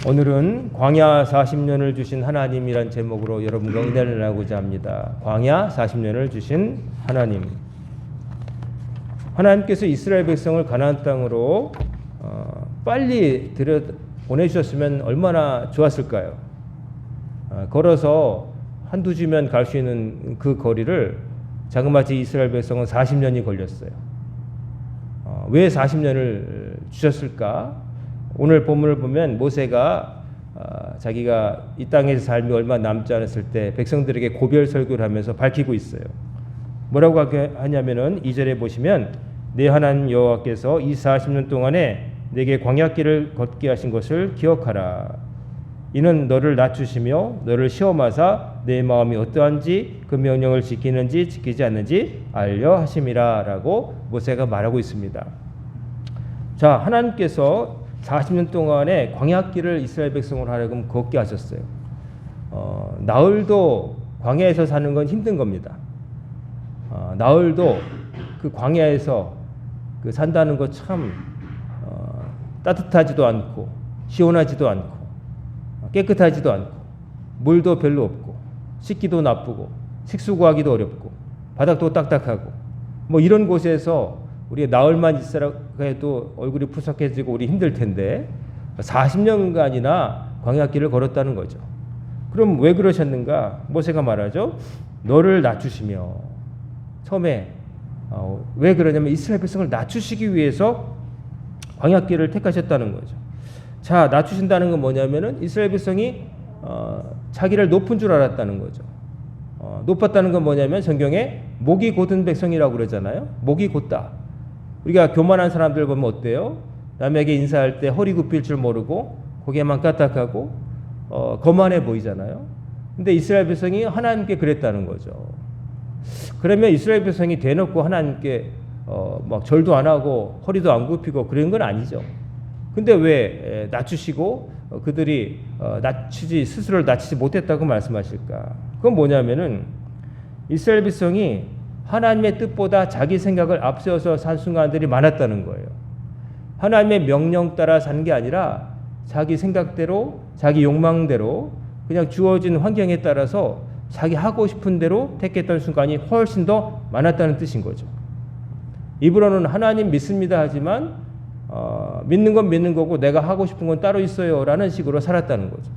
오늘은 광야 40년을 주신 하나님이란 제목으로 여러분과 은혜를 나누고자 합니다. 광야 40년을 주신 하나님. 하나님께서 이스라엘 백성을 가나안 땅으로 빨리 보내주셨으면 얼마나 좋았을까요? 걸어서 한두 주면 갈 수 있는 그 거리를 자그마치 이스라엘 백성은 40년이 걸렸어요. 왜 40년을 주셨을까? 오늘 본문을 보면 모세가 자기가 이 땅에서 삶이 얼마 남지 않았을 때 백성들에게 고별 설교를 하면서 밝히고 있어요. 뭐라고 하냐면은 2절에 보시면 내 하나님 여호와께서 이 40년 동안에 내게 광야길을 걷게 하신 것을 기억하라. 이는 너를 낮추시며 너를 시험하사 내 마음이 어떠한지 그 명령을 지키는지 지키지 않는지 알려 하심이라 라고 모세가 말하고 있습니다. 자, 하나님께서 40년 동안에 광야길을 이스라엘 백성으로 하여금 걷게 하셨어요. 나흘도 광야에서 사는 건 힘든 겁니다. 나흘도 그 광야에서 산다는 거 참 따뜻하지도 않고 시원하지도 않고 깨끗하지도 않고 물도 별로 없고 씻기도 나쁘고 식수 구하기도 어렵고 바닥도 딱딱하고 뭐 이런 곳에서 우리가 나흘만 있으라고 해도 얼굴이 푸석해지고 우리 힘들 텐데 40년간이나 광야길을 걸었다는 거죠. 그럼 왜 그러셨는가? 모세가 말하죠. 너를 낮추시며. 처음에 왜 그러냐면 이스라엘 백성을 낮추시기 위해서 광야길을 택하셨다는 거죠. 자, 낮추신다는 건 뭐냐면은 이스라엘 백성이 자기를 높은 줄 알았다는 거죠. 높았다는 건 뭐냐면 성경에 목이 곧은 백성이라고 그러잖아요. 목이 곧다. 우리가 교만한 사람들 보면 어때요? 남에게 인사할 때 허리 굽힐 줄 모르고 고개만 까딱하고 거만해 보이잖아요. 근데 이스라엘 백성이 하나님께 그랬다는 거죠. 그러면 이스라엘 백성이 대놓고 하나님께 막 절도 안 하고 허리도 안 굽히고 그런 건 아니죠. 근데 왜 낮추시고 그들이 스스로를 낮추지 못했다고 말씀하실까? 그건 뭐냐면은 이스라엘 백성이 하나님의 뜻보다 자기 생각을 앞세워서 산 순간들이 많았다는 거예요. 하나님의 명령 따라 사는 게 아니라 자기 생각대로 자기 욕망대로 그냥 주어진 환경에 따라서 자기 하고 싶은 대로 택했던 순간이 훨씬 더 많았다는 뜻인 거죠. 입으로는 하나님 믿습니다 하지만 믿는 건 믿는 거고 내가 하고 싶은 건 따로 있어요 라는 식으로 살았다는 거죠.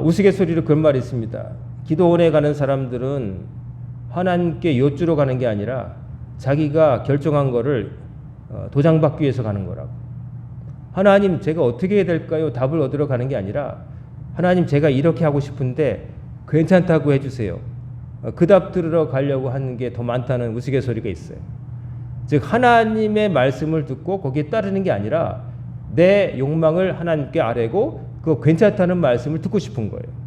우스갯소리로 그런 말이 있습니다. 기도원에 가는 사람들은 하나님께 여쭈러 가는 게 아니라 자기가 결정한 거를 도장받기 위해서 가는 거라고. 하나님 제가 어떻게 해야 될까요? 답을 얻으러 가는 게 아니라 하나님 제가 이렇게 하고 싶은데 괜찮다고 해주세요. 그 답 들으러 가려고 하는 게 더 많다는 우스갯소리가 있어요. 즉 하나님의 말씀을 듣고 거기에 따르는 게 아니라 내 욕망을 하나님께 아뢰고 그 괜찮다는 말씀을 듣고 싶은 거예요.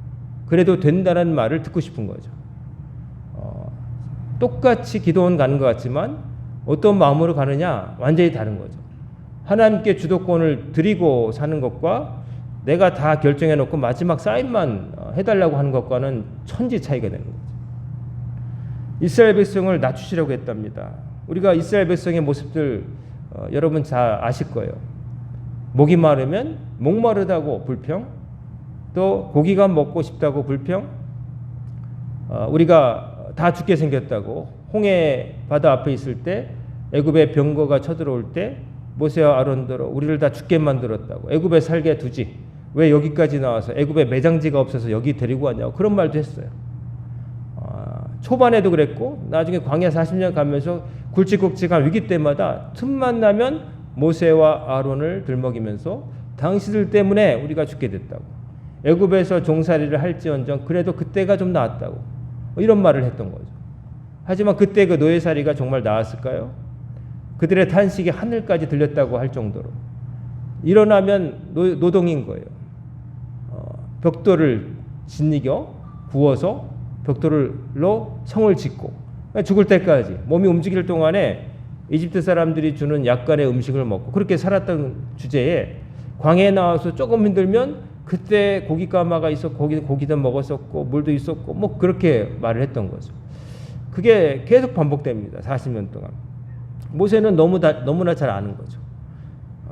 그래도 된다는 말을 듣고 싶은 거죠. 똑같이 기도원 가는 것 같지만 어떤 마음으로 가느냐 완전히 다른 거죠. 하나님께 주도권을 드리고 사는 것과 내가 다 결정해 놓고 마지막 사인만 해달라고 하는 것과는 천지 차이가 되는 거죠. 이스라엘 백성을 낮추시려고 했답니다. 우리가 이스라엘 백성의 모습들 여러분 다 아실 거예요. 목이 마르면 목마르다고 불평, 또 고기가 먹고 싶다고 불평, 우리가 다 죽게 생겼다고 홍해 바다 앞에 있을 때 애굽의 병거가 쳐들어올 때 모세와 아론더러 우리를 다 죽게 만들었다고 애굽에 살게 두지 왜 여기까지 나와서 애굽에 매장지가 없어서 여기 데리고 왔냐고 그런 말도 했어요. 초반에도 그랬고 나중에 광야 40년 가면서 굵직굵직한 위기 때마다 틈만 나면 모세와 아론을 들먹이면서 당신들 때문에 우리가 죽게 됐다고 애굽에서 종살이를 할지언정 그래도 그때가 좀 나았다고 이런 말을 했던 거죠. 하지만 그때 그 노예살이가 정말 나았을까요? 그들의 탄식이 하늘까지 들렸다고 할 정도로 일어나면 노동인 거예요. 벽돌을 짓이겨 구워서 벽돌로 성을 짓고 죽을 때까지 몸이 움직일 동안에 이집트 사람들이 주는 약간의 음식을 먹고 그렇게 살았던 주제에 광야에 나와서 조금 힘들면 그때 고기 까마가 있었고 고기도 먹었었고 물도 있었고 뭐 그렇게 말을 했던 거죠. 그게 계속 반복됩니다. 40년 동안. 모세는 너무나 잘 아는 거죠.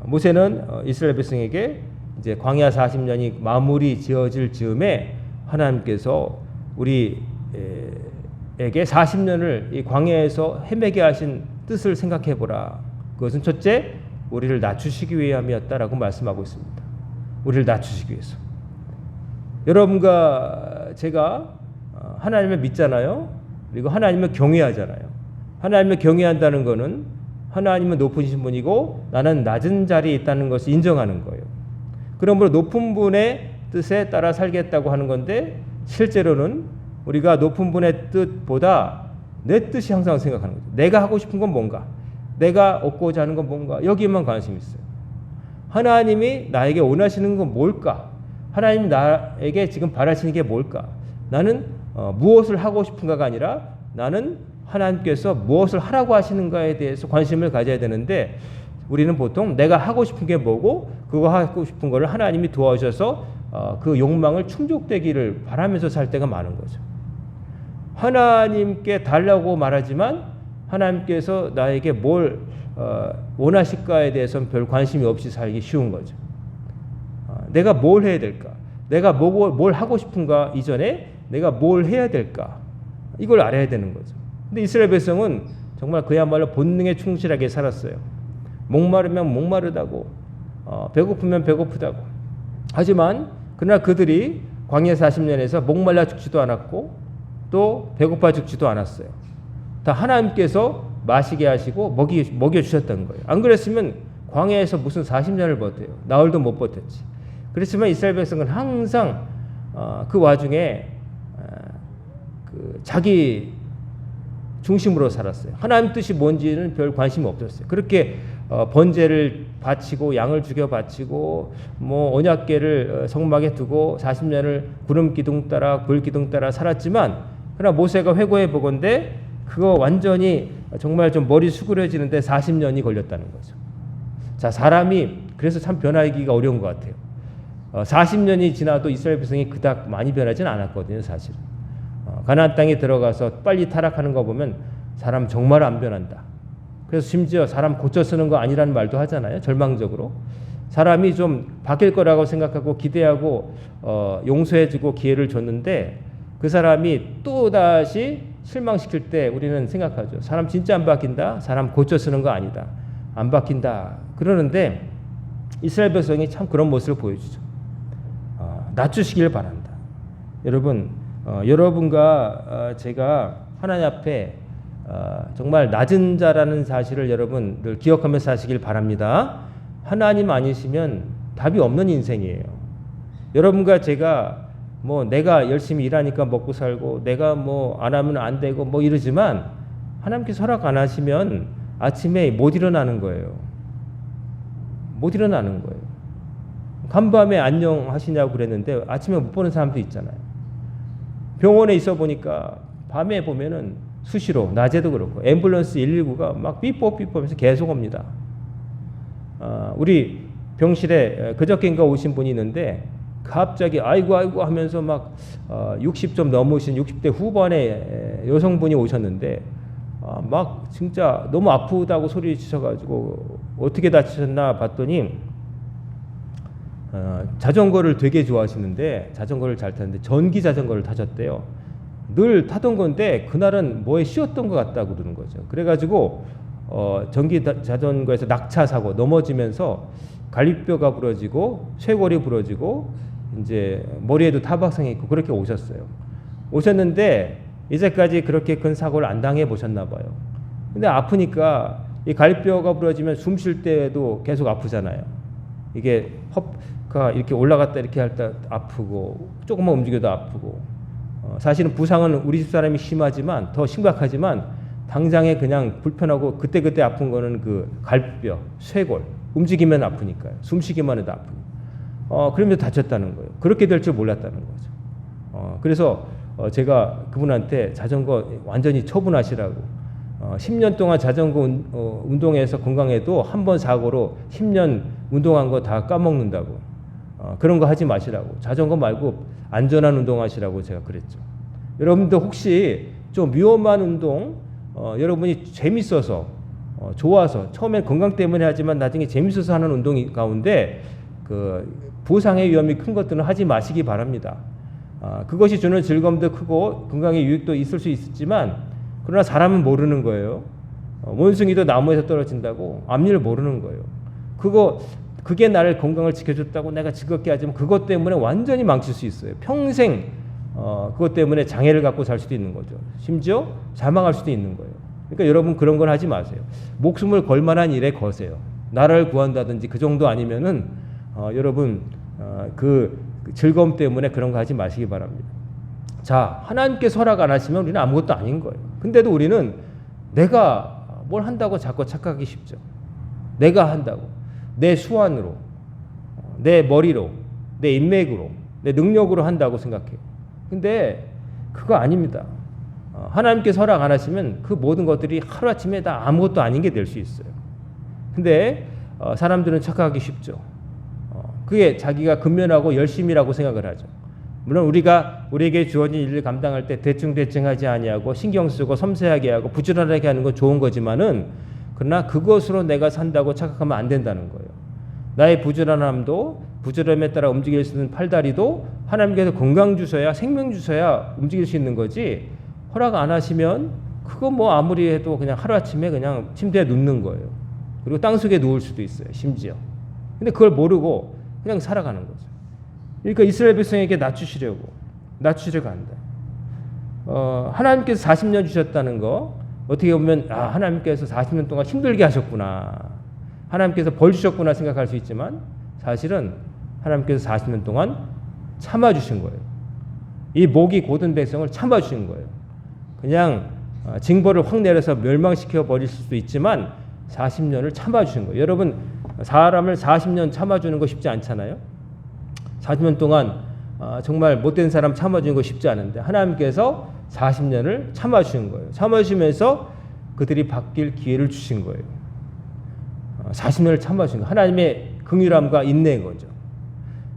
모세는 이스라엘 백성에게 이제 광야 40년이 마무리 지어질 즈음에 하나님께서 우리에게 40년을 이 광야에서 헤매게 하신 뜻을 생각해 보라. 그것은 첫째, 우리를 낮추시기 위함이었다라고 말씀하고 있습니다. 우리를 낮추시기 위해서. 여러분과 제가 하나님을 믿잖아요. 그리고 하나님을 경외하잖아요. 하나님을 경외한다는 것은 하나님은 높으신 분이고 나는 낮은 자리에 있다는 것을 인정하는 거예요. 그러므로 높은 분의 뜻에 따라 살겠다고 하는 건데 실제로는 우리가 높은 분의 뜻보다 내 뜻이 항상 생각하는 거죠. 내가 하고 싶은 건 뭔가, 내가 얻고자 하는 건 뭔가, 여기에만 관심이 있어요. 하나님이 나에게 원하시는 건 뭘까? 하나님이 나에게 지금 바라시는 게 뭘까? 나는 무엇을 하고 싶은가가 아니라 나는 하나님께서 무엇을 하라고 하시는가에 대해서 관심을 가져야 되는데 우리는 보통 내가 하고 싶은 게 뭐고 그거 하고 싶은 거를 하나님이 도와주셔서 그 욕망을 충족되기를 바라면서 살 때가 많은 거죠. 하나님께 달라고 말하지만 하나님께서 나에게 뭘 원하실까에 대해서는 별 관심이 없이 살기 쉬운 거죠. 내가 뭘 해야 될까? 내가 뭘 하고 싶은가 이전에 내가 뭘 해야 될까? 이걸 알아야 되는 거죠. 근데 이스라엘 백성은 정말 그야말로 본능에 충실하게 살았어요. 목마르면 목마르다고, 배고프면 배고프다고. 하지만 그러나 그들이 광야 40년에서 목말라 죽지도 않았고 또 배고파 죽지도 않았어요. 다 하나님께서 마시게 하시고 먹여주셨다는 거예요. 안 그랬으면 광야에서 무슨 40년을 버텨요. 나흘도 못 버텼지. 그렇지만 이스라엘 백성은 항상 그 와중에 자기 중심으로 살았어요. 하나님 뜻이 뭔지는 별 관심이 없었어요. 그렇게 번제를 바치고 양을 죽여 바치고 뭐 언약궤를 성막에 두고 40년을 구름 기둥 따라 불 기둥 따라 살았지만 그러나 모세가 회고해 보건대 그거 완전히 정말 좀 머리 수그려지는데 40년이 걸렸다는 거죠. 자, 사람이 그래서 참 변하기가 어려운 것 같아요. 40년이 지나도 이스라엘 백성이 그닥 많이 변하지는 않았거든요, 사실. 가나안 땅에 들어가서 빨리 타락하는 거 보면 사람 정말 안 변한다. 그래서 심지어 사람 고쳐 쓰는 거 아니라는 말도 하잖아요. 절망적으로. 사람이 좀 바뀔 거라고 생각하고 기대하고 용서해주고 기회를 줬는데 그 사람이 또다시 실망시킬 때 우리는 생각하죠. 사람 진짜 안 바뀐다. 사람 고쳐 쓰는 거 아니다. 안 바뀐다. 그러는데 이스라엘 백성이 참 그런 모습을 보여주죠. 낮추시길 바란다. 여러분, 여러분과 제가 하나님 앞에 정말 낮은 자라는 사실을 여러분들 기억하면서 사시길 바랍니다. 하나님 아니시면 답이 없는 인생이에요. 여러분과 제가 뭐 내가 열심히 일하니까 먹고 살고 내가 뭐 안 하면 안 되고 뭐 이러지만 하나님께서 허락 안 하시면 아침에 못 일어나는 거예요. 못 일어나는 거예요. 간밤에 안녕하시냐고 그랬는데 아침에 못 보는 사람도 있잖아요. 병원에 있어 보니까 밤에 보면은 수시로 낮에도 그렇고 앰뷸런스 119가 막 삐뽀삐뽀하면서 계속 옵니다. 우리 병실에 그저께인가 오신 분이 있는데 갑자기 아이고 하면서 막 60 좀 넘으신 60대 후반의 여성분이 오셨는데 막 진짜 너무 아프다고 소리 치셔가지고 어떻게 다치셨나 봤더니 자전거를 되게 좋아하시는데 자전거를 잘 타는데 전기 자전거를 타셨대요. 늘 타던 건데 그날은 뭐에 씌었던 것 같다고 그러는 거죠. 그래가지고 전기 자전거에서 낙차 사고 넘어지면서 갈비뼈가 부러지고 쇄골이 부러지고 이제 머리에도 타박상이 있고 그렇게 오셨어요. 오셨는데 이제까지 그렇게 큰 사고를 안 당해 보셨나 봐요. 근데 아프니까 이 갈비뼈가 부러지면 숨 쉴 때도 계속 아프잖아요. 이게 허가 이렇게 올라갔다 이렇게 할 때 아프고 조금만 움직여도 아프고 사실은 부상은 우리 집 사람이 심하지만 더 심각하지만 당장에 그냥 불편하고 그때 아픈 거는 그 갈비뼈, 쇄골 움직이면 아프니까요. 숨쉬기만 해도 아프니까. 그러면서 다쳤다는 거예요. 그렇게 될 줄 몰랐다는 거죠. 그래서 제가 그분한테 자전거 완전히 처분하시라고 10년 동안 자전거 운동해서 건강해도 한 번 사고로 10년 운동한 거 다 까먹는다고 그런 거 하지 마시라고 자전거 말고 안전한 운동하시라고 제가 그랬죠. 여러분도 혹시 좀 위험한 운동 여러분이 재밌어서 좋아서 처음엔 건강 때문에 하지만 나중에 재밌어서 하는 운동 가운데 그 부상의 위험이 큰 것들은 하지 마시기 바랍니다. 그것이 주는 즐거움도 크고 건강의 유익도 있을 수 있지만 그러나 사람은 모르는 거예요. 원숭이도 나무에서 떨어진다고 앞일을 모르는 거예요. 그게 나를 건강을 지켜줬다고 내가 즐겁게 하지만 그것 때문에 완전히 망칠 수 있어요. 평생 그것 때문에 장애를 갖고 살 수도 있는 거죠. 심지어 사망할 수도 있는 거예요. 그러니까 여러분 그런 건 하지 마세요. 목숨을 걸 만한 일에 거세요. 나라를 구한다든지 그 정도 아니면은 여러분 그 즐거움 때문에 그런 거 하지 마시기 바랍니다. 자, 하나님께서 허락 안 하시면 우리는 아무것도 아닌 거예요. 근데도 우리는 내가 뭘 한다고 자꾸 착각하기 쉽죠. 내가 한다고 내 수완으로, 내 머리로, 내 인맥으로, 내 능력으로 한다고 생각해요. 근데 그거 아닙니다. 하나님께서 허락 안 하시면 그 모든 것들이 하루아침에 다 아무것도 아닌 게 될 수 있어요. 근데 사람들은 착각하기 쉽죠. 그게 자기가 근면하고 열심이라고 생각을 하죠. 물론 우리에게 주어진 일을 감당할 때 대충 하지 아니하고 신경 쓰고 섬세하게 하고 부지런하게 하는 건 좋은 거지만은 그러나 그것으로 내가 산다고 착각하면 안 된다는 거예요. 나의 부지런함도 부지런함에 따라 움직일 수 있는 팔다리도 하나님께서 건강 주셔야 생명 주셔야 움직일 수 있는 거지 허락 안 하시면 그거 뭐 아무리 해도 그냥 하루아침에 그냥 침대에 눕는 거예요. 그리고 땅속에 누울 수도 있어요. 심지어. 근데 그걸 모르고 그냥 살아가는 거죠. 그러니까 이스라엘 백성에게 낮추시려고 한다. 하나님께서 40년 주셨다는 거 어떻게 보면 하나님께서 40년 동안 힘들게 하셨구나. 하나님께서 벌 주셨구나 생각할 수 있지만 사실은 하나님께서 40년 동안 참아주신 거예요. 이 목이 곧은 백성을 참아주신 거예요. 그냥 징벌을 확 내려서 멸망시켜 버릴 수도 있지만 40년을 참아주신 거예요. 여러분 사람을 40년 참아주는 거 쉽지 않잖아요. 40년 동안 정말 못된 사람 참아주는 거 쉽지 않은데 하나님께서 40년을 참아주신 거예요. 참아주시면서 그들이 바뀔 기회를 주신 거예요. 40년을 참아주신 거예요. 하나님의 긍휼함과 인내인 거죠.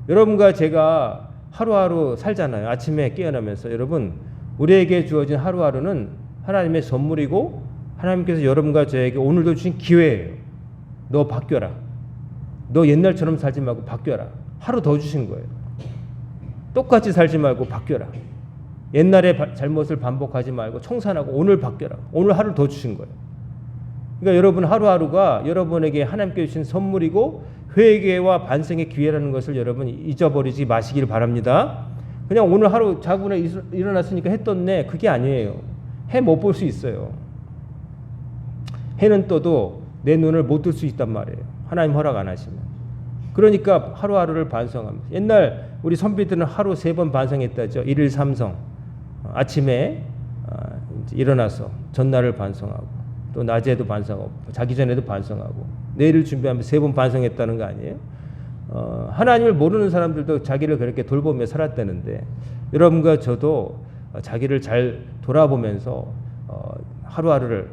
여러분과 제가 하루하루 살잖아요. 아침에 깨어나면서 여러분 우리에게 주어진 하루하루는 하나님의 선물이고 하나님께서 여러분과 저에게 오늘도 주신 기회예요. 너 바뀌어라. 너 옛날처럼 살지 말고 바뀌어라. 하루 더 주신 거예요. 똑같이 살지 말고 바뀌어라. 옛날의 잘못을 반복하지 말고 청산하고 오늘 바뀌어라. 오늘 하루 더 주신 거예요. 그러니까 여러분 하루하루가 여러분에게 하나님께 주신 선물이고 회개와 반성의 기회라는 것을 여러분 잊어버리지 마시길 바랍니다. 그냥 오늘 하루 자고 일어났으니까 해 떴네. 그게 아니에요. 해 못 볼 수 있어요. 해는 떠도 내 눈을 못 뜰 수 있단 말이에요. 하나님 허락 안 하시면. 그러니까 하루하루를 반성합니다. 옛날 우리 선비들은 하루 3번 반성했다죠. 1일 3성. 아침에 일어나서 전날을 반성하고 또 낮에도 반성하고 자기 전에도 반성하고 내일을 준비하면서 3번 반성했다는 거 아니에요? 하나님을 모르는 사람들도 자기를 그렇게 돌보며 살았다는데 여러분과 저도 자기를 잘 돌아보면서 하루하루를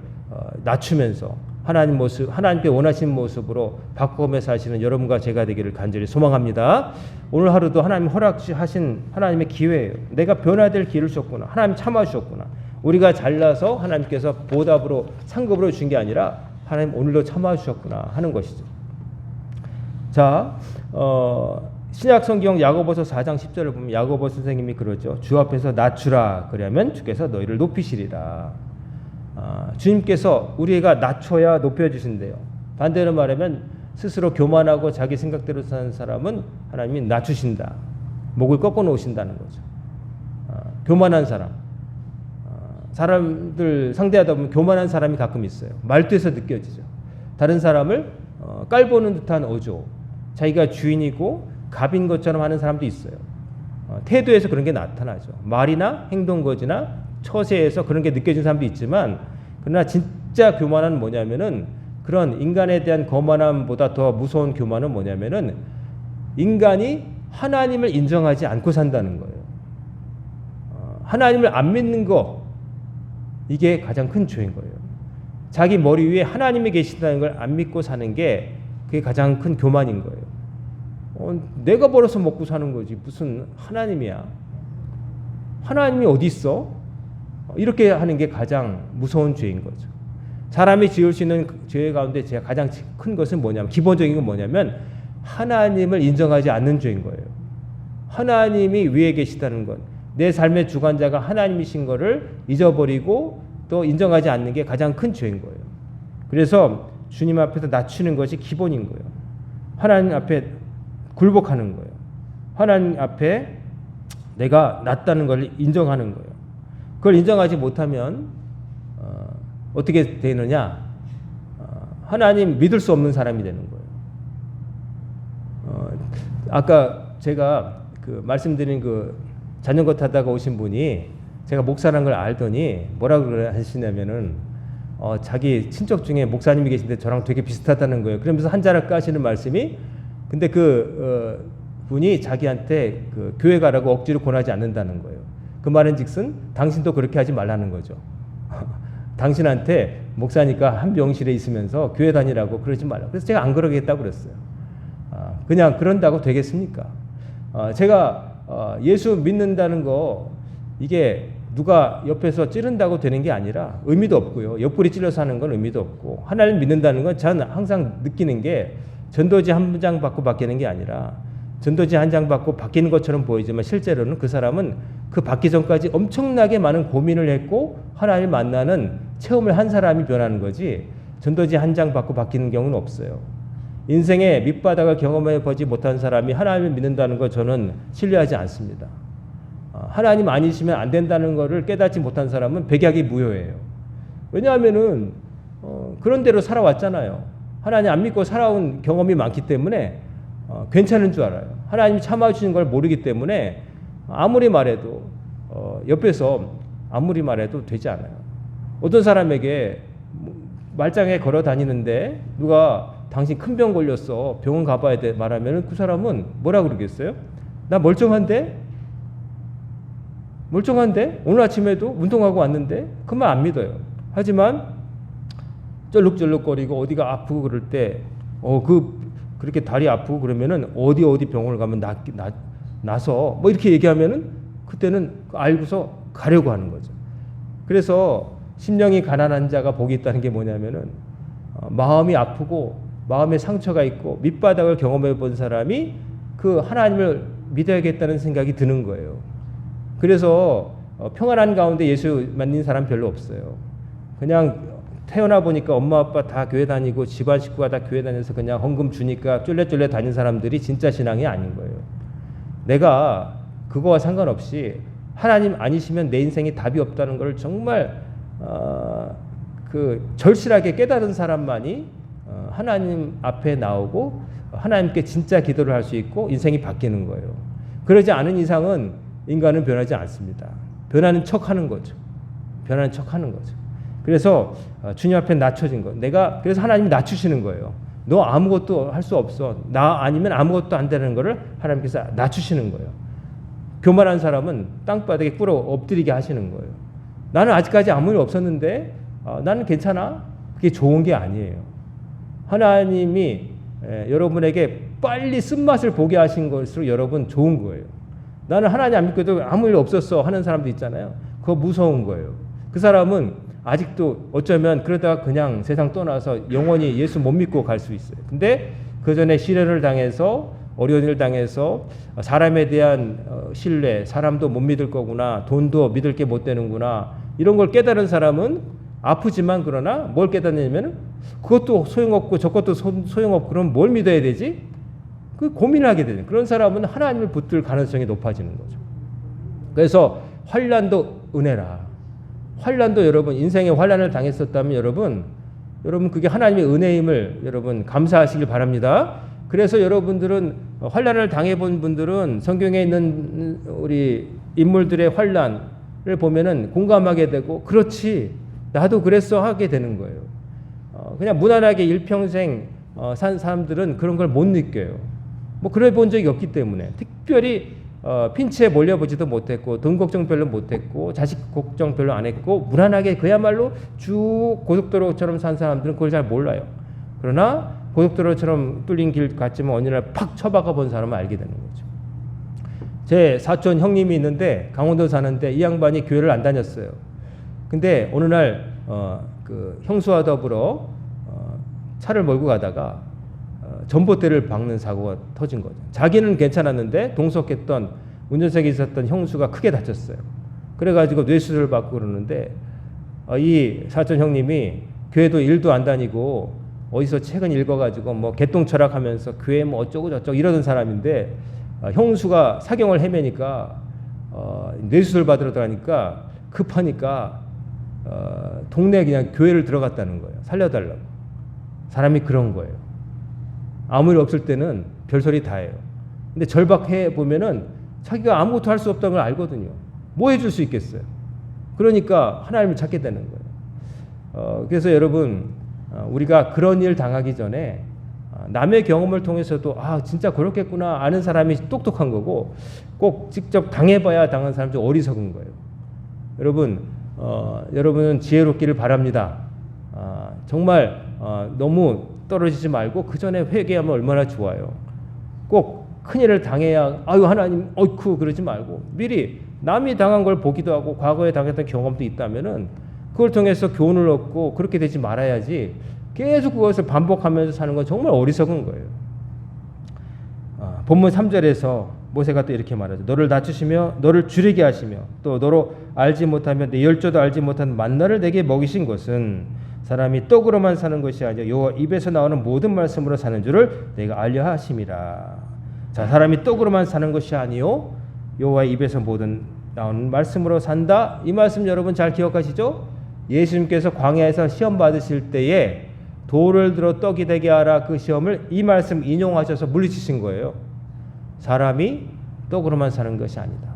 낮추면서 하나님께 원하시는 모습으로 바꾸며 사시는 여러분과 제가 되기를 간절히 소망합니다. 오늘 하루도 하나님 허락하신 하나님의 기회예요. 내가 변화될 기회를 주셨구나. 하나님 참아주셨구나. 우리가 잘나서 하나님께서 보답으로 상급으로 주신 게 아니라 하나님 오늘도 참아주셨구나 하는 것이죠. 자, 신약 성경 야고보서 4장 10절을 보면 야고보 선생님이 그러죠. 주 앞에서 낮추라. 그러면 주께서 너희를 높이시리라. 주님께서 우리가 낮춰야 높여주신대요. 반대로 말하면 스스로 교만하고 자기 생각대로 사는 사람은 하나님이 낮추신다. 목을 꺾어 놓으신다는 거죠. 교만한 사람들 상대하다 보면 교만한 사람이 가끔 있어요. 말투에서 느껴지죠. 다른 사람을 깔보는 듯한 어조, 자기가 주인이고 갑인 것처럼 하는 사람도 있어요. 태도에서 그런 게 나타나죠. 말이나 행동 거지나 처세에서 그런 게 느껴진 사람도 있지만 그러나 진짜 교만은 뭐냐면은 그런 인간에 대한 거만함보다 더 무서운 교만은 뭐냐면은 인간이 하나님을 인정하지 않고 산다는 거예요. 하나님을 안 믿는 거 이게 가장 큰 죄인 거예요. 자기 머리 위에 하나님이 계신다는 걸 안 믿고 사는 게 그게 가장 큰 교만인 거예요. 내가 벌어서 먹고 사는 거지 무슨 하나님이야. 하나님이 어디 있어? 이렇게 하는 게 가장 무서운 죄인 거죠. 사람이 지을 수 있는 죄 가운데 제가 가장 큰 것은 뭐냐면, 기본적인 건 뭐냐면 하나님을 인정하지 않는 죄인 거예요. 하나님이 위에 계시다는 것, 내 삶의 주관자가 하나님이신 것을 잊어버리고 또 인정하지 않는 게 가장 큰 죄인 거예요. 그래서 주님 앞에서 낮추는 것이 기본인 거예요. 하나님 앞에 굴복하는 거예요. 하나님 앞에 내가 낮다는 걸 인정하는 거예요. 그걸 인정하지 못하면 어떻게 되느냐? 하나님 믿을 수 없는 사람이 되는 거예요. 아까 제가 말씀드린 자전거 타다가 오신 분이 제가 목사라는 걸 알더니 뭐라고 하시냐면은 자기 친척 중에 목사님이 계신데 저랑 되게 비슷하다는 거예요. 그러면서 한자를 까시는 말씀이, 근데 분이 자기한테 교회 가라고 억지로 권하지 않는다는 거예요. 그 말은즉슨 당신도 그렇게 하지 말라는 거죠. 당신한테 목사니까 한 병실에 있으면서 교회 다니라고 그러지 말라고. 그래서 제가 안 그러겠다고 그랬어요. 그냥 그런다고 되겠습니까? 제가 예수 믿는다는 거, 이게 누가 옆에서 찌른다고 되는 게 아니라 의미도 없고요. 옆구리 찔러서 하는 건 의미도 없고, 하나님 믿는다는 건 저는 항상 느끼는 게 전도지 한 장 받고 바뀌는 게 아니라, 전도지 한 장 받고 바뀌는 것처럼 보이지만 실제로는 그 사람은 그 받기 전까지 엄청나게 많은 고민을 했고 하나님을 만나는 체험을 한 사람이 변하는 거지, 전도지 한 장 받고 바뀌는 경우는 없어요. 인생의 밑바닥을 경험해 보지 못한 사람이 하나님을 믿는다는 거 저는 신뢰하지 않습니다. 하나님 아니시면 안 된다는 것을 깨닫지 못한 사람은 백약이 무효예요. 왜냐하면은 그런 대로 살아왔잖아요. 하나님 안 믿고 살아온 경험이 많기 때문에 괜찮은 줄 알아요. 하나님이 참아주시는 걸 모르기 때문에 아무리 말해도 옆에서 아무리 말해도 되지 않아요. 어떤 사람에게 말짱에 걸어 다니는데 누가 당신 큰 병 걸렸어, 병원 가봐야 돼 말하면 그 사람은 뭐라 그러겠어요? 나 멀쩡한데 오늘 아침에도 운동하고 왔는데, 그 말 안 믿어요. 하지만 쩔룩쩔룩거리고 어디가 아프고 그럴 때 그렇게 다리 아프고 그러면은 어디 병원을 가면 나서 뭐 이렇게 얘기하면은 그때는 알고서 가려고 하는 거죠. 그래서 심령이 가난한 자가 복이 있다는 게 뭐냐면은 마음이 아프고 마음에 상처가 있고 밑바닥을 경험해 본 사람이 그 하나님을 믿어야겠다는 생각이 드는 거예요. 그래서 평안한 가운데 예수 믿는 사람 별로 없어요. 그냥 태어나 보니까 엄마 아빠 다 교회 다니고 집안 식구가 다 교회 다녀서 그냥 헌금 주니까 쫄래쫄래 다니는 사람들이 진짜 신앙이 아닌 거예요. 내가 그거와 상관없이 하나님 아니시면 내 인생에 답이 없다는 걸 정말 절실하게 깨달은 사람만이 하나님 앞에 나오고 하나님께 진짜 기도를 할 수 있고 인생이 바뀌는 거예요. 그러지 않은 이상은 인간은 변하지 않습니다. 변하는 척하는 거죠. 그래서 주님 앞에 낮춰진 거. 그래서 하나님이 낮추시는 거예요. 너 아무것도 할 수 없어. 나 아니면 아무것도 안 되는 거를 하나님께서 낮추시는 거예요. 교만한 사람은 땅바닥에 꿇어 엎드리게 하시는 거예요. 나는 아직까지 아무 일 없었는데 나는 괜찮아? 그게 좋은 게 아니에요. 하나님이 여러분에게 빨리 쓴맛을 보게 하신 것으로 여러분 좋은 거예요. 나는 하나님 안 믿고도 아무 일 없었어 하는 사람도 있잖아요. 그거 무서운 거예요. 그 사람은 아직도 어쩌면 그러다가 그냥 세상 떠나서 영원히 예수 못 믿고 갈 수 있어요. 근데 그 전에 시련을 당해서 어려운 일을 당해서 사람에 대한 신뢰, 사람도 못 믿을 거구나, 돈도 믿을 게 못 되는구나, 이런 걸 깨달은 사람은 아프지만 그러나 뭘 깨닫냐면 그것도 소용없고 저것도 소용없고 그럼 뭘 믿어야 되지? 그 고민을 하게 되는 그런 사람은 하나님을 붙들 가능성이 높아지는 거죠. 그래서 환난도 은혜라. 환난도 여러분 인생에 환난을 당했었다면 여러분 그게 하나님의 은혜임을 여러분 감사하시길 바랍니다. 그래서 여러분들은 환난을 당해본 분들은 성경에 있는 우리 인물들의 환난을 보면은 공감하게 되고 그렇지 나도 그랬어 하게 되는 거예요. 그냥 무난하게 일평생 산 사람들은 그런 걸 못 느껴요. 뭐 그래 본 적이 없기 때문에 특별히 핀치에 몰려보지도 못했고 돈 걱정 별로 못했고 자식 걱정 별로 안 했고 무난하게 그야말로 쭉 고속도로처럼 산 사람들은 그걸 잘 몰라요. 그러나 고속도로처럼 뚫린 길 갔지만 어느 날 팍 쳐박아 본 사람은 알게 되는 거죠. 제 사촌 형님이 있는데 강원도 사는데 이 양반이 교회를 안 다녔어요. 근데 어느 날 그 형수와 더불어 차를 몰고 가다가 전봇대를 박는 사고가 터진 거죠. 자기는 괜찮았는데 동석했던 운전석에 있었던 형수가 크게 다쳤어요. 그래가지고 뇌수술을 받고 그러는데 이 사촌 형님이 교회도 일도 안 다니고 어디서 책은 읽어가지고 뭐 개똥철학하면서 교회 뭐 어쩌고 저쩌고 이러던 사람인데 형수가 사경을 헤매니까 뇌수술 받으러 들어가니까 급하니까 동네 그냥 교회를 들어갔다는 거예요. 살려달라고. 사람이 그런 거예요. 아무 일 없을 때는 별소리 다 해요. 근데 절박해 보면은 자기가 아무것도 할 수 없다는 걸 알거든요. 뭐 해줄 수 있겠어요. 그러니까 하나님을 찾게 되는 거예요. 그래서 여러분 우리가 그런 일 당하기 전에 남의 경험을 통해서도 진짜 그렇겠구나 아는 사람이 똑똑한 거고 꼭 직접 당해봐야 당한 사람이 좀 어리석은 거예요. 여러분 여러분은 지혜롭기를 바랍니다. 정말 너무 떨어지지 말고 그 전에 회개하면 얼마나 좋아요. 꼭 큰일을 당해야 하나님 어이쿠 그러지 말고 미리 남이 당한 걸 보기도 하고 과거에 당했던 경험도 있다면은 그걸 통해서 교훈을 얻고 그렇게 되지 말아야지 계속 그것을 반복하면서 사는 건 정말 어리석은 거예요. 본문 3절에서 모세가 또 이렇게 말하죠. 너를 낮추시며 너를 줄이게 하시며 또 너로 알지 못하며 내 열조도 알지 못한 만나를 내게 먹이신 것은 사람이 떡으로만 사는 것이 아니라 여호와 입에서 나오는 모든 말씀으로 사는 줄을 내가 알려 하심이라. 자, 사람이 떡으로만 사는 것이 아니요 여호와 입에서 모든 나오는 말씀으로 산다. 이 말씀 여러분 잘 기억하시죠? 예수님께서 광야에서 시험 받으실 때에 돌을 들어 떡이 되게 하라 그 시험을 이 말씀 인용하셔서 물리치신 거예요. 사람이 떡으로만 사는 것이 아니다.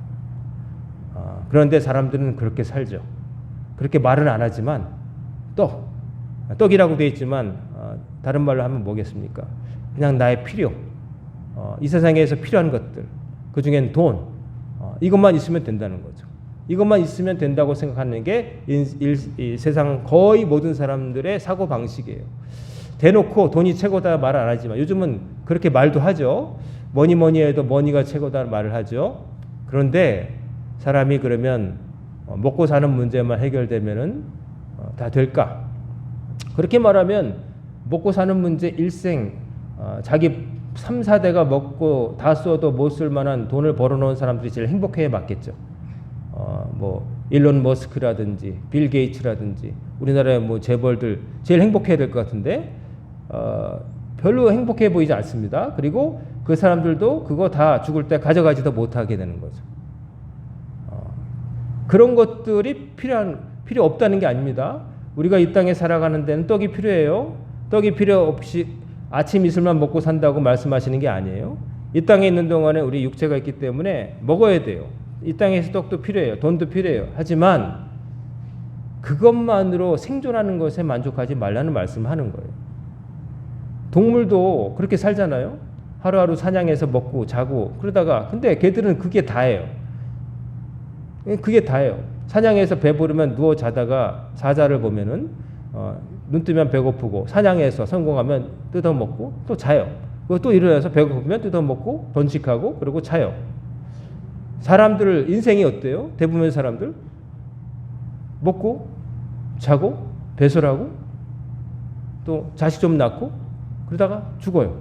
그런데 사람들은 그렇게 살죠. 그렇게 말은 안 하지만 떡이라고 되어 있지만 다른 말로 하면 뭐겠습니까? 그냥 나의 필요, 이 세상에서 필요한 것들, 그 중엔 돈, 이것만 있으면 된다는 거죠. 이것만 있으면 된다고 생각하는 게 이 세상 거의 모든 사람들의 사고 방식이에요. 대놓고 돈이 최고다 말 안 하지만 요즘은 그렇게 말도 하죠. 뭐니 해도 머니가 최고다 말을 하죠. 그런데 사람이 그러면 먹고 사는 문제만 해결되면은 다 될까? 그렇게 말하면 먹고 사는 문제 일생 자기 3, 4대가 먹고 다 써도 못 쓸 만한 돈을 벌어놓은 사람들이 제일 행복해 맞겠죠. 뭐 일론 머스크라든지 빌 게이츠라든지 우리나라의 뭐 재벌들 제일 행복해야 될 것 같은데 별로 행복해 보이지 않습니다. 그리고 그 사람들도 그거 다 죽을 때 가져가지도 못하게 되는 거죠. 그런 것들이 필요 없다는 게 아닙니다. 우리가 이 땅에 살아가는 데는 떡이 필요해요. 떡이 필요 없이 아침 이슬만 먹고 산다고 말씀하시는 게 아니에요. 이 땅에 있는 동안에 우리 육체가 있기 때문에 먹어야 돼요. 이 땅에서 떡도 필요해요. 돈도 필요해요. 하지만 그것만으로 생존하는 것에 만족하지 말라는 말씀을 하는 거예요. 동물도 그렇게 살잖아요. 하루하루 사냥해서 먹고 자고 그러다가 근데 걔들은 그게 다예요. 그게 다예요. 사냥해서 배부르면 누워 자다가 사자를 보면은 눈 뜨면 배고프고 사냥해서 성공하면 뜯어먹고 또 자요. 그리고 또 일어나서 배고프면 뜯어먹고 번식하고 그리고 자요. 사람들 인생이 어때요? 대부분 사람들 먹고 자고 배설하고 또 자식 좀 낳고 그러다가 죽어요.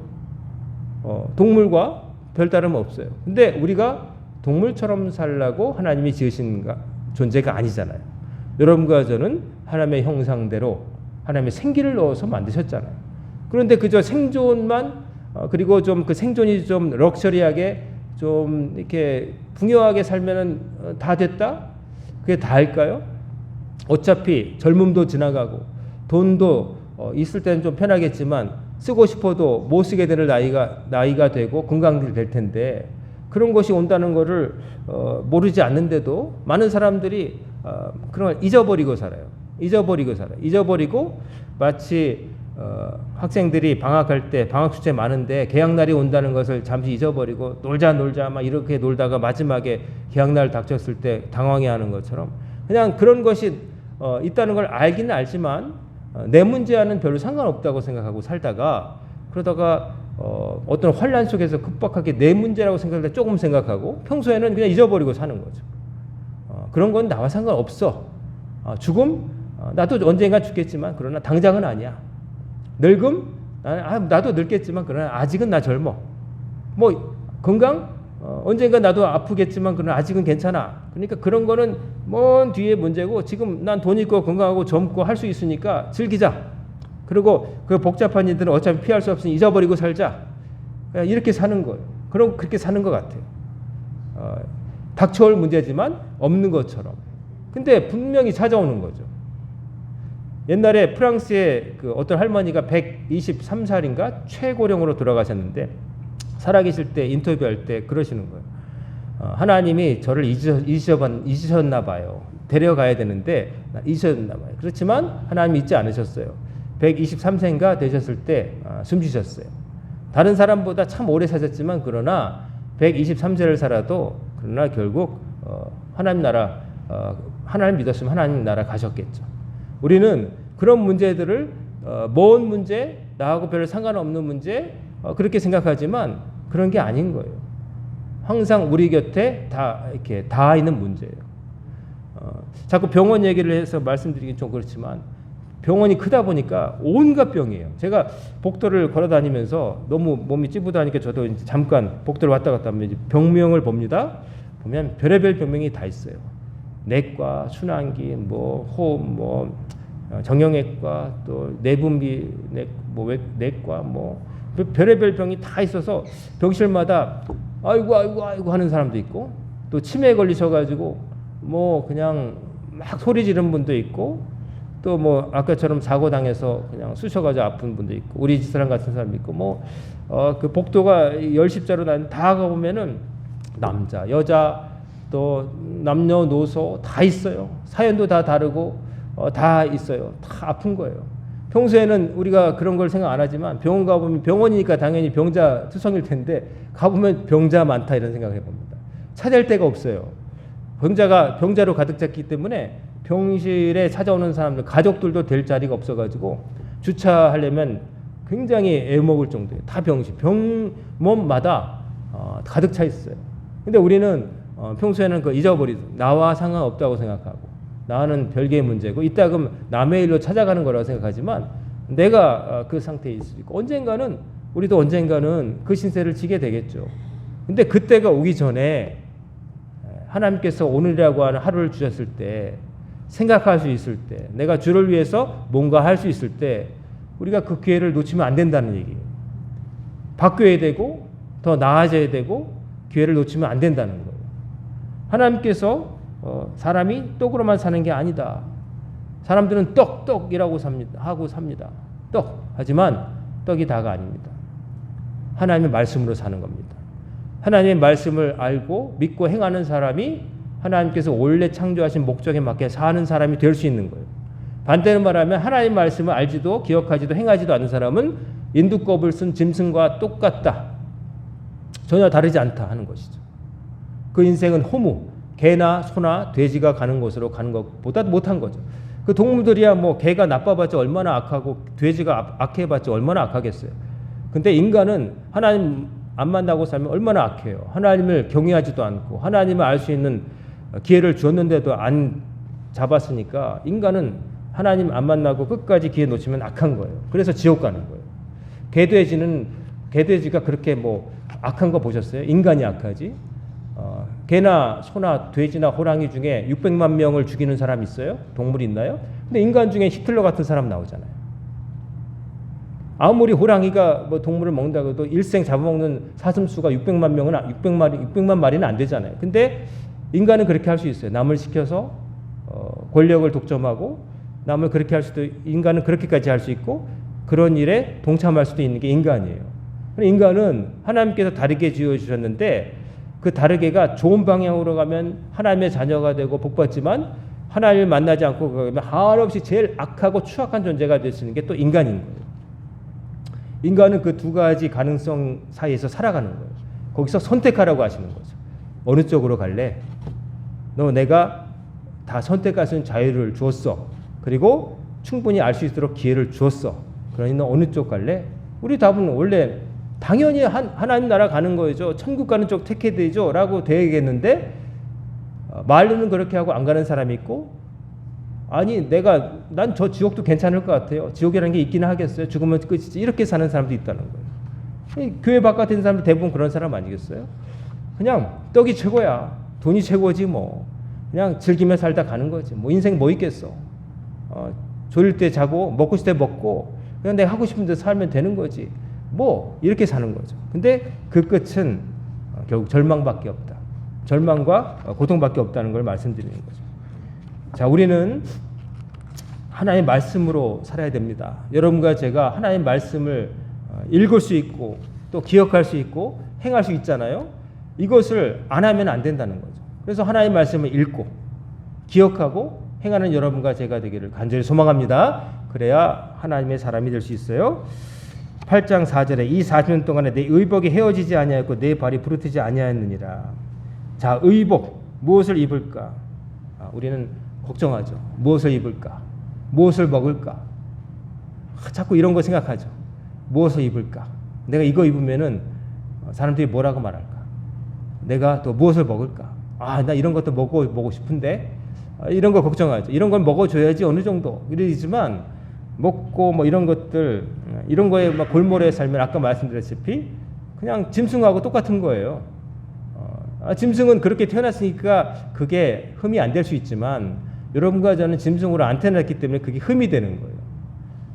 동물과 별다름 없어요. 근데 우리가 동물처럼 살라고 하나님이 지으신 존재가 아니잖아요. 여러분과 저는 하나님의 형상대로 하나님의 생기를 넣어서 만드셨잖아요. 그런데 그저 생존만 그리고 좀 그 생존이 좀 럭셔리하게 좀 이렇게 풍요하게 살면은 다 됐다? 그게 다일까요? 어차피 젊음도 지나가고 돈도 있을 때는 좀 편하겠지만 쓰고 싶어도 못 쓰게 되는 나이가 되고 건강이 될 텐데 그런 것이 온다는 것을 모르지 않는데도 많은 사람들이 그런 걸 잊어버리고 살아요. 잊어버리고 마치 학생들이 방학할 때 방학 숙제 많은데 개학날이 온다는 것을 잠시 잊어버리고 놀자 막 이렇게 놀다가 마지막에 개학날 닥쳤을 때 당황해하는 것처럼 그냥 그런 것이 있다는 걸 알기는 알지만 내 문제와는 별로 상관없다고 생각하고 살다가 그러다가 어떤 환란 속에서 급박하게 내 문제라고 생각할 때 조금 생각하고 평소에는 그냥 잊어버리고 사는 거죠. 그런 건 나와 상관없어. 죽음 나도 언젠가 죽겠지만 그러나 당장은 아니야. 늙음? 나도 늙겠지만 그러나 아직은 나 젊어. 뭐 건강? 언젠가 나도 아프겠지만 그러나 아직은 괜찮아. 그러니까 그런 거는 먼 뒤에 문제고 지금 난 돈 있고 건강하고 젊고 할 수 있으니까 즐기자. 그리고 그 복잡한 일들은 어차피 피할 수 없으니 잊어버리고 살자. 이렇게 사는 거예요. 그럼 그렇게 사는 것 같아요. 닥쳐올 문제지만 없는 것처럼. 근데 분명히 찾아오는 거죠. 옛날에 프랑스의 그 어떤 할머니가 123살인가 최고령으로 돌아가셨는데 살아계실 때 인터뷰할 때 그러시는 거예요. 하나님이 저를 잊으셨나 봐요. 데려가야 되는데 잊으셨나 봐요. 그렇지만 하나님이 잊지 않으셨어요. 123세인가 되셨을 때 숨지셨어요. 다른 사람보다 참 오래 사셨지만 그러나 123세를 살아도 그러나 결국 하나님 나라 하나님 믿었으면 하나님 나라 가셨겠죠. 우리는 그런 문제들을 먼 문제, 나하고 별로 상관없는 문제 그렇게 생각하지만 그런 게 아닌 거예요. 항상 우리 곁에 이렇게 다 있는 문제예요. 자꾸 병원 얘기를 해서 말씀드리긴 좀 그렇지만 병원이 크다 보니까 온갖 병이에요. 제가 복도를 걸어 다니면서 너무 몸이 찌부다니까 저도 이제 잠깐 복도를 왔다 갔다 하면 이제 병명을 봅니다. 보면 별의별 병명이 다 있어요. 내과, 순환기, 호흡, 정형외과, 또 내분비 내과, 별의별 병이 다 있어서 병실마다 아이고 하는 사람도 있고 또 치매에 걸리셔가지고 그냥 막 소리 지르는 분도 있고 또 아까처럼 사고 당해서 그냥 쑤셔가지고 아픈 분도 있고 우리 집사람 같은 사람도 있고 그 복도가 열십자로 다 가보면은 남자, 여자 또 남녀노소 다 있어요. 사연도 다 다르고 다 있어요. 다 아픈 거예요. 평소에는 우리가 그런 걸 생각 안 하지만 병원 가보면 병원이니까 당연히 병자 투성일 텐데 가보면 병자 많다 이런 생각을 해봅니다. 찾을 데가 없어요. 병자로 가득 찼기 때문에 병실에 찾아오는 사람들 가족들도 될 자리가 없어가지고 주차하려면 굉장히 애먹을 정도예요. 다 병원마다 가득 차 있어요. 근데 우리는 평소에는 그거 잊어버리죠. 나와 상관없다고 생각하고 나는 별개의 문제고 이따 그럼 남의 일로 찾아가는 거라고 생각하지만 내가 그 상태에 있을 수 있고 우리도 언젠가는 그 신세를 지게 되겠죠. 근데 그때가 오기 전에 하나님께서 오늘이라고 하는 하루를 주셨을 때 생각할 수 있을 때 내가 주를 위해서 뭔가 할 수 있을 때 우리가 그 기회를 놓치면 안 된다는 얘기예요. 바뀌어야 되고 더 나아져야 되고 기회를 놓치면 안 된다는 거예요. 하나님께서 사람이 떡으로만 사는 게 아니다. 사람들은 떡이라고 삽니다. 떡. 하지만 떡이 다가 아닙니다. 하나님의 말씀으로 사는 겁니다. 하나님의 말씀을 알고 믿고 행하는 사람이 하나님께서 원래 창조하신 목적에 맞게 사는 사람이 될 수 있는 거예요. 반대로 말하면 하나님 말씀을 알지도 기억하지도 행하지도 않는 사람은 인두껍을 쓴 짐승과 똑같다. 전혀 다르지 않다 하는 것이죠. 그 인생은 허무, 개나 소나 돼지가 가는 곳으로 가는 것보다 못한 거죠. 그 동물들이야 개가 나빠봤자 얼마나 악하고 돼지가 악해봤자 얼마나 악하겠어요. 근데 인간은 하나님 안 만나고 살면 얼마나 악해요. 하나님을 경외하지도 않고 하나님을 알 수 있는 기회를 주었는데도 안 잡았으니까 인간은 하나님 안 만나고 끝까지 기회 놓치면 악한 거예요. 그래서 지옥 가는 거예요. 개돼지가 그렇게 악한 거 보셨어요? 인간이 악하지? 개나 소나 돼지나 호랑이 중에 600만 명을 죽이는 사람 있어요? 동물이 있나요? 근데 인간 중에 히틀러 같은 사람 나오잖아요. 아무리 호랑이가 동물을 먹는다고 해도 일생 잡아먹는 사슴수가 600만 마리는 안 되잖아요. 근데 인간은 그렇게 할 수 있어요. 남을 시켜서 권력을 독점하고 남을 그렇게 할 수도 인간은 그렇게까지 할 수 있고 그런 일에 동참할 수도 있는 게 인간이에요. 인간은 하나님께서 다르게 지어주셨는데 그 다르게가 좋은 방향으로 가면 하나님의 자녀가 되고 복받지만 하나님을 만나지 않고 그러면 한없이 제일 악하고 추악한 존재가 될 수 있는 게 또 인간인 거예요. 인간은 그 두 가지 가능성 사이에서 살아가는 거예요. 거기서 선택하라고 하시는 거죠. 어느 쪽으로 갈래? 내가 다 선택할 수 있는 자유를 주었어. 그리고 충분히 알 수 있도록 기회를 주었어. 그러니 너 어느 쪽 갈래? 우리 답은 원래 당연히 하나님 나라 가는 거죠. 천국 가는 쪽 택해야 되죠. 라고 되겠는데 말로는 그렇게 하고 안 가는 사람이 있고 아니 난 저 지옥도 괜찮을 것 같아요. 지옥이라는 게 있기는 하겠어요. 죽으면 끝이지. 이렇게 사는 사람도 있다는 거예요. 교회 바깥에 있는 사람들 대부분 그런 사람 아니겠어요? 그냥 떡이 최고야. 돈이 최고지 뭐. 그냥 즐기며 살다 가는 거지. 뭐 인생 뭐 있겠어. 졸릴 때 자고 먹고 싶을 때 먹고 그냥 내가 하고 싶은 데 살면 되는 거지. 뭐 이렇게 사는 거죠. 근데 그 끝은 결국 절망밖에 없다. 절망과 고통밖에 없다는 걸 말씀드리는 거죠. 자, 우리는 하나님의 말씀으로 살아야 됩니다. 여러분과 제가 하나님의 말씀을 읽을 수 있고 또 기억할 수 있고 행할 수 있잖아요. 이것을 안 하면 안 된다는 거죠. 그래서 하나님의 말씀을 읽고 기억하고 행하는 여러분과 제가 되기를 간절히 소망합니다. 그래야 하나님의 사람이 될 수 있어요. 8장 4절에 이 40년 동안에 내 의복이 헤어지지 아니하였고 내 발이 부르트지 아니하였느니라. 자, 의복 무엇을 입을까? 우리는 걱정하죠. 무엇을 입을까? 무엇을 먹을까? 자꾸 이런 거 생각하죠. 무엇을 입을까? 내가 이거 입으면은 사람들이 뭐라고 말할까? 내가 또 무엇을 먹을까? 나 이런 것도 먹고 싶은데 이런 거 걱정하죠. 이런 걸 먹어줘야지 어느 정도 이러지만 먹고 뭐 이런 것들 이런 거에 막 골몰에 살면 아까 말씀드렸다시피 그냥 짐승하고 똑같은 거예요. 짐승은 그렇게 태어났으니까 그게 흠이 안 될 수 있지만 여러분과 저는 짐승으로 안 태어났기 때문에 그게 흠이 되는 거예요.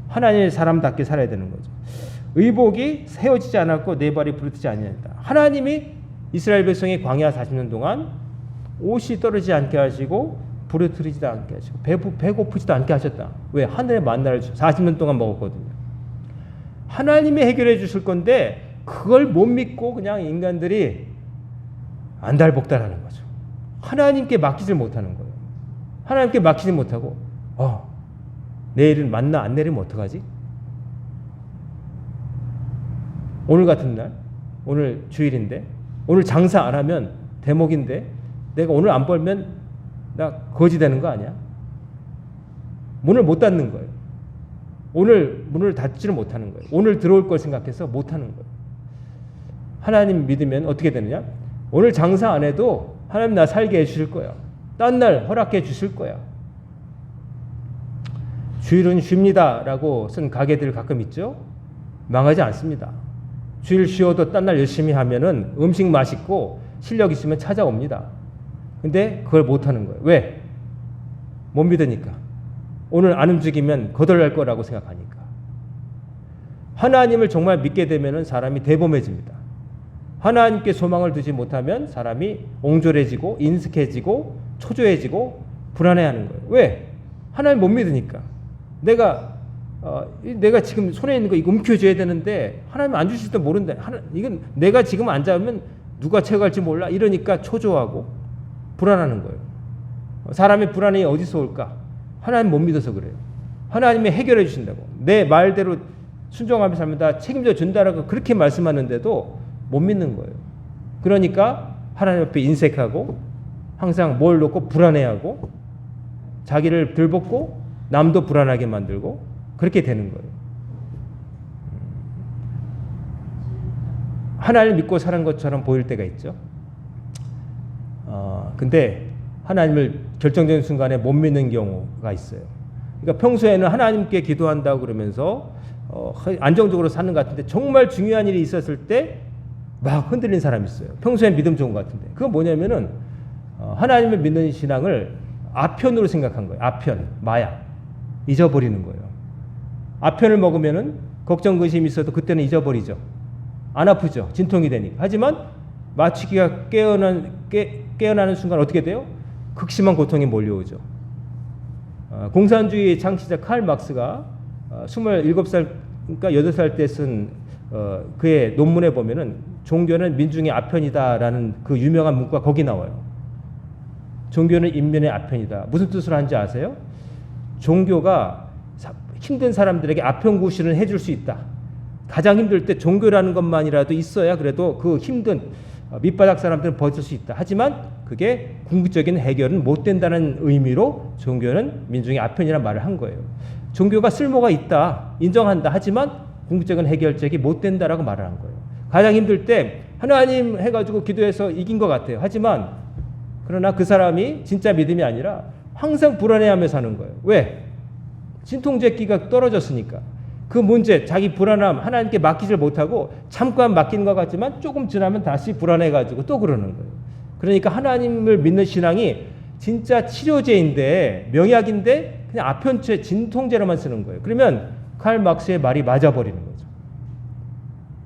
하나님의 사람답게 살아야 되는 거죠. 의복이 세워지지 않았고 내 발이 부르트지 아니하였다. 하나님이 이스라엘 백성이 광야 40년 동안 옷이 떨어지지 않게 하시고 부르트리지도 않게 하시고 배고프지도 않게 하셨다. 왜? 하늘의 만나를 40년 동안 먹었거든요. 하나님이 해결해 주실 건데 그걸 못 믿고 그냥 인간들이 안달복달하는 거죠. 하나님께 맡기질 못하는 거예요. 하나님께 맡기지 못하고 내일은 만나 안 내리면 어떡하지? 오늘 같은 날, 오늘 주일인데 오늘 장사 안 하면 대목인데 내가 오늘 안 벌면 나 거지 되는 거 아니야? 문을 못 닫는 거예요. 오늘 문을 닫지를 못하는 거예요. 오늘 들어올 걸 생각해서 못하는 거예요. 하나님 믿으면 어떻게 되느냐? 오늘 장사 안 해도 하나님 나 살게 해주실 거야. 딴 날 허락해 주실 거야. 주일은 쉽니다 라고 쓴 가게들 가끔 있죠? 망하지 않습니다. 주일 쉬어도 딴 날 열심히 하면은 음식 맛있고 실력 있으면 찾아옵니다. 근데 그걸 못하는 거예요. 왜? 못 믿으니까. 오늘 안 움직이면 거덜날 거라고 생각하니까. 하나님을 정말 믿게 되면은 사람이 대범해집니다. 하나님께 소망을 두지 못하면 사람이 옹졸해지고 인색해지고 초조해지고 불안해하는 거예요. 왜? 하나님 못 믿으니까. 내가 지금 손에 있는 거 이거 움켜줘야 되는데 하나님 안 주실지도 모른다. 이건 내가 지금 안 잡으면 누가 채갈지 몰라. 이러니까 초조하고 불안하는 거예요. 사람의 불안이 어디서 올까? 하나님 못 믿어서 그래요. 하나님이 해결해 주신다고. 내 말대로 순종하며 살면 다 책임져 준다라고 그렇게 말씀하는데도 못 믿는 거예요. 그러니까 하나님 앞에 인색하고 항상 뭘 놓고 불안해하고 자기를 들볶고 남도 불안하게 만들고 그렇게 되는 거예요. 하나님을 믿고 사는 것처럼 보일 때가 있죠. 근데 하나님을 결정적인 순간에 못 믿는 경우가 있어요. 그러니까 평소에는 하나님께 기도한다고 그러면서 안정적으로 사는 것 같은데 정말 중요한 일이 있었을 때 막 흔들린 사람이 있어요. 평소엔 믿음 좋은 것 같은데. 그건 뭐냐면은 하나님을 믿는 신앙을 아편으로 생각한 거예요. 아편, 마약. 잊어버리는 거예요. 아편을 먹으면은 걱정, 근심이 있어도 그때는 잊어버리죠. 안 아프죠. 진통이 되니까. 하지만 마취기가 깨어나는 순간 어떻게 돼요? 극심한 고통이 몰려오죠. 공산주의 창시자 칼 막스가 27살, 그러니까 8살 때 쓴 그의 논문에 보면은 종교는 민중의 아편이다라는 그 유명한 문구가 거기 나와요. 종교는 인민의 아편이다. 무슨 뜻으로 하는지 아세요? 종교가 힘든 사람들에게 아편구실을 해줄 수 있다. 가장 힘들 때 종교라는 것만이라도 있어야 그래도 그 힘든 밑바닥 사람들은 버틸 수 있다. 하지만 그게 궁극적인 해결은 못 된다는 의미로 종교는 민중의 아편이라는 말을 한 거예요. 종교가 쓸모가 있다. 인정한다. 하지만 궁극적인 해결책이 못 된다라고 말을 한 거예요. 가장 힘들 때 하나님 해가지고 기도해서 이긴 것 같아요. 하지만 그러나 그 사람이 진짜 믿음이 아니라 항상 불안해하며 사는 거예요. 왜? 진통제기가 떨어졌으니까. 그 문제, 자기 불안함 하나님께 맡기질 못하고 잠깐 맡기는 것 같지만 조금 지나면 다시 불안해가지고 또 그러는 거예요. 그러니까 하나님을 믿는 신앙이 진짜 치료제인데, 명약인데 그냥 아편체 진통제로만 쓰는 거예요. 그러면 칼 막스의 말이 맞아버리는 거죠.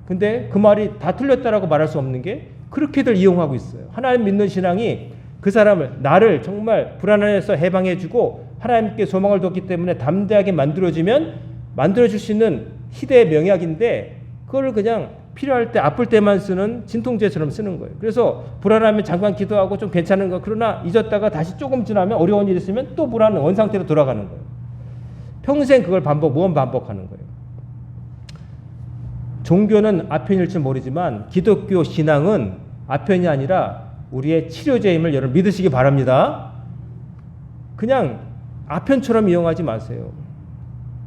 근데 그 말이 다 틀렸다라고 말할 수 없는 게 그렇게들 이용하고 있어요. 하나님 믿는 신앙이 그 사람을, 나를 정말 불안해서 해방해주고 하나님께 소망을 뒀기 때문에 담대하게 만들어줄 수 있는 희대의 명약인데, 그걸 그냥 필요할 때, 아플 때만 쓰는 진통제처럼 쓰는 거예요. 그래서 불안하면 잠깐 기도하고 좀 괜찮은 거, 그러나 잊었다가 다시 조금 지나면 어려운 일이 있으면 또 불안한 원상태로 돌아가는 거예요. 평생 그걸 반복하는 거예요. 종교는 아편일지 모르지만 기독교 신앙은 아편이 아니라 우리의 치료제임을 여러분 믿으시기 바랍니다. 그냥 아편처럼 이용하지 마세요.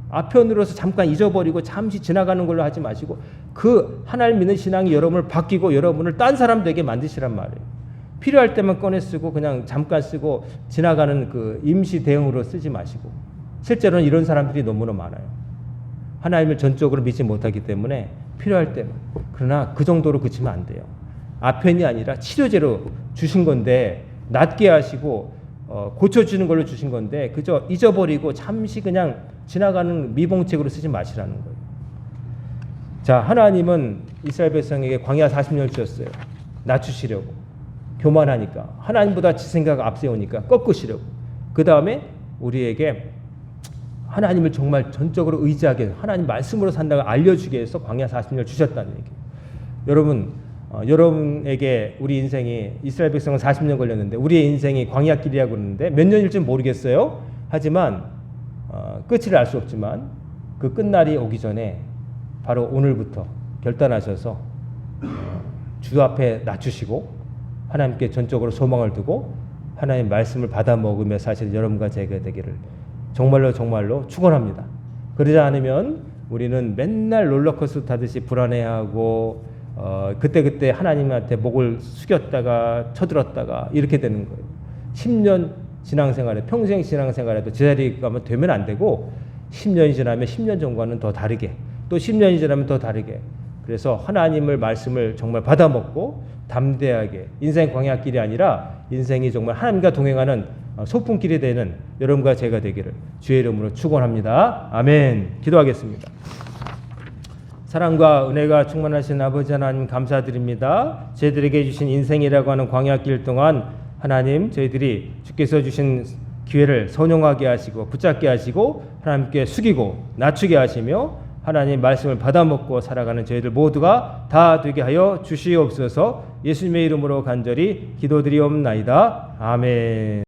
아편으로서 잠깐 잊어버리고 잠시 지나가는 걸로 하지 마시고, 그 하나님 믿는 신앙이 여러분을 바뀌고 여러분을 딴 사람 되게 만드시란 말이에요. 필요할 때만 꺼내 쓰고 그냥 잠깐 쓰고 지나가는 그 임시 대응으로 쓰지 마시고. 실제로는 이런 사람들이 너무나 많아요. 하나님을 전적으로 믿지 못하기 때문에 필요할 때만. 그러나 그 정도로 그치면 안 돼요. 아편이 아니라 치료제로 주신 건데, 낫게 하시고 고쳐주는 걸로 주신 건데 그저 잊어버리고 잠시 그냥 지나가는 미봉책으로 쓰지 마시라는 거예요. 자, 하나님은 이스라엘 백성에게 광야 40년을 주셨어요. 낮추시려고. 교만하니까, 하나님보다 지 생각 앞세우니까 꺾으시려고. 그 다음에 우리에게 하나님을 정말 전적으로 의지하게 해서 하나님 말씀으로 산다고 알려주기 위해서 광야 40년을 주셨다는 얘기예요. 여러분, 여러분에게 우리 인생이, 이스라엘 백성은 40년 걸렸는데 우리의 인생이 광야길이라고 그러는데 몇 년일지 모르겠어요. 하지만 끝을 알 수 없지만 그 끝날이 오기 전에 바로 오늘부터 결단하셔서 주 앞에 낮추시고 하나님께 전적으로 소망을 두고 하나님의 말씀을 받아 먹으며 사실 여러분과 제가 되기를 정말로 축원합니다. 그러지 않으면 우리는 맨날 롤러코스터 타듯이 불안해하고 그때 하나님한테 목을 숙였다가 쳐들었다가 이렇게 되는 거예요. 10년 신앙생활에, 평생 신앙생활에도 제자리 가면 되면 안 되고 10년이 지나면 10년 전과는 더 다르게, 또 10년이 지나면 더 다르게. 그래서 하나님을 말씀을 정말 받아먹고 담대하게, 인생 광야길이 아니라 인생이 정말 하나님과 동행하는 소풍길이 되는 여러분과 제가 되기를 주의 이름으로 축원합니다. 아멘. 기도하겠습니다. 사랑과 은혜가 충만하신 아버지 하나님 감사드립니다. 저희들에게 주신 인생이라고 하는 광야길 동안 하나님, 저희들이 주께서 주신 기회를 선용하게 하시고 붙잡게 하시고 하나님께 숙이고 낮추게 하시며 하나님 말씀을 받아먹고 살아가는 저희들 모두가 다 되게 하여 주시옵소서. 예수님의 이름으로 간절히 기도드리옵나이다. 아멘.